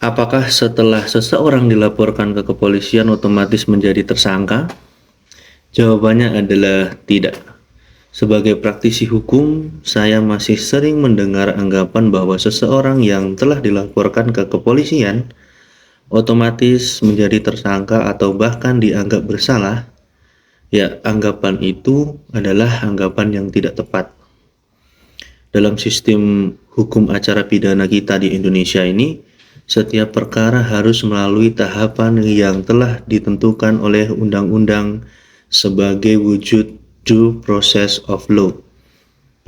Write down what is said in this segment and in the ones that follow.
Apakah setelah seseorang dilaporkan ke kepolisian otomatis menjadi tersangka? Jawabannya adalah tidak. Sebagai praktisi hukum, saya masih sering mendengar anggapan bahwa seseorang yang telah dilaporkan ke kepolisian otomatis menjadi tersangka atau bahkan dianggap bersalah. Ya, anggapan itu adalah anggapan yang tidak tepat. Dalam sistem hukum acara pidana kita di Indonesia ini, setiap perkara harus melalui tahapan yang telah ditentukan oleh undang-undang sebagai wujud due process of law,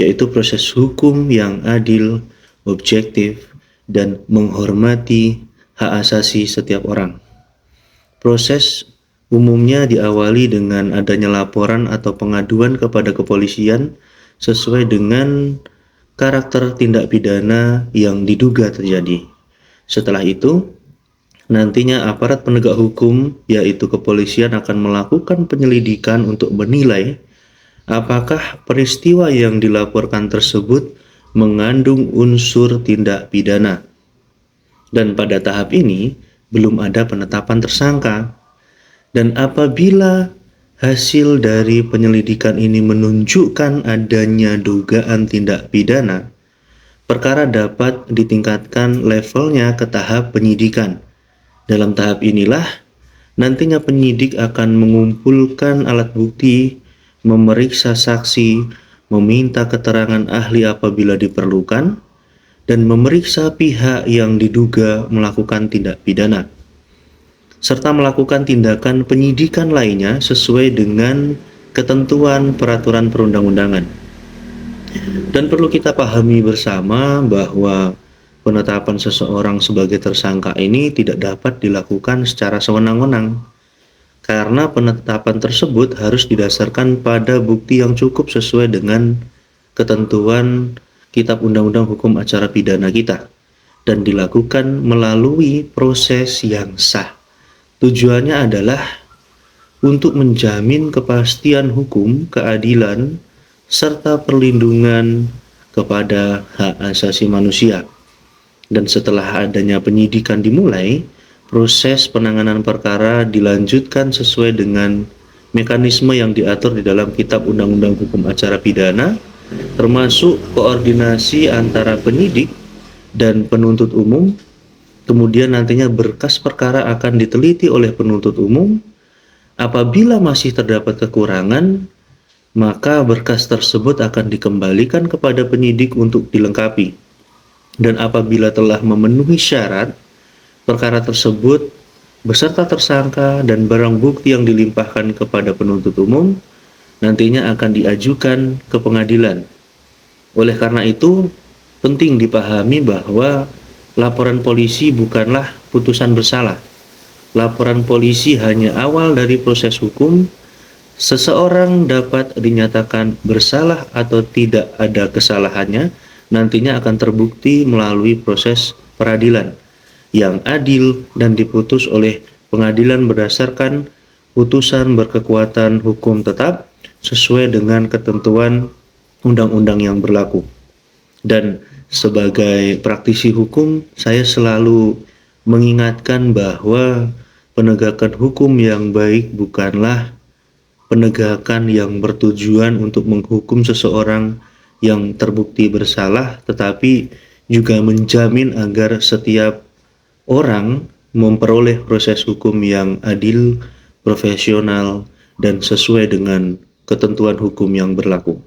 yaitu proses hukum yang adil, objektif, dan menghormati hak asasi setiap orang. Proses umumnya diawali dengan adanya laporan atau pengaduan kepada kepolisian sesuai dengan karakter tindak pidana yang diduga terjadi. Setelah itu, nantinya aparat penegak hukum, yaitu kepolisian, akan melakukan penyelidikan untuk menilai apakah peristiwa yang dilaporkan tersebut mengandung unsur tindak pidana. Dan pada tahap ini, belum ada penetapan tersangka. Dan apabila hasil dari penyelidikan ini menunjukkan adanya dugaan tindak pidana, perkara dapat ditingkatkan levelnya ke tahap penyidikan. Dalam tahap inilah, nantinya penyidik akan mengumpulkan alat bukti, memeriksa saksi, meminta keterangan ahli apabila diperlukan, dan memeriksa pihak yang diduga melakukan tindak pidana, serta melakukan tindakan penyidikan lainnya sesuai dengan ketentuan peraturan perundang-undangan. Dan perlu kita pahami bersama bahwa penetapan seseorang sebagai tersangka ini tidak dapat dilakukan secara sewenang-wenang, karena penetapan tersebut harus didasarkan pada bukti yang cukup sesuai dengan ketentuan Kitab Undang-Undang Hukum Acara Pidana kita, dan dilakukan melalui proses yang sah. Tujuannya adalah untuk menjamin kepastian hukum, keadilan, serta perlindungan kepada hak asasi manusia. Dan setelah adanya penyidikan dimulai, proses penanganan perkara dilanjutkan sesuai dengan mekanisme yang diatur di dalam Kitab Undang-Undang Hukum Acara Pidana, termasuk koordinasi antara penyidik dan penuntut umum. Kemudian nantinya berkas perkara akan diteliti oleh penuntut umum. Apabila masih terdapat kekurangan, maka berkas tersebut akan dikembalikan kepada penyidik untuk dilengkapi. Dan apabila telah memenuhi syarat, perkara tersebut beserta tersangka dan barang bukti yang dilimpahkan kepada penuntut umum nantinya akan diajukan ke pengadilan. Oleh karena itu, penting dipahami bahwa laporan polisi bukanlah putusan bersalah. Laporan polisi hanya awal dari proses hukum. Seseorang dapat dinyatakan bersalah atau tidak ada kesalahannya nantinya akan terbukti melalui proses peradilan yang adil dan diputus oleh pengadilan berdasarkan putusan berkekuatan hukum tetap sesuai dengan ketentuan undang-undang yang berlaku. Dan sebagai praktisi hukum, saya selalu mengingatkan bahwa penegakan hukum yang baik bukanlah penegakan yang bertujuan untuk menghukum seseorang yang terbukti bersalah, tetapi juga menjamin agar setiap orang memperoleh proses hukum yang adil, profesional, dan sesuai dengan ketentuan hukum yang berlaku.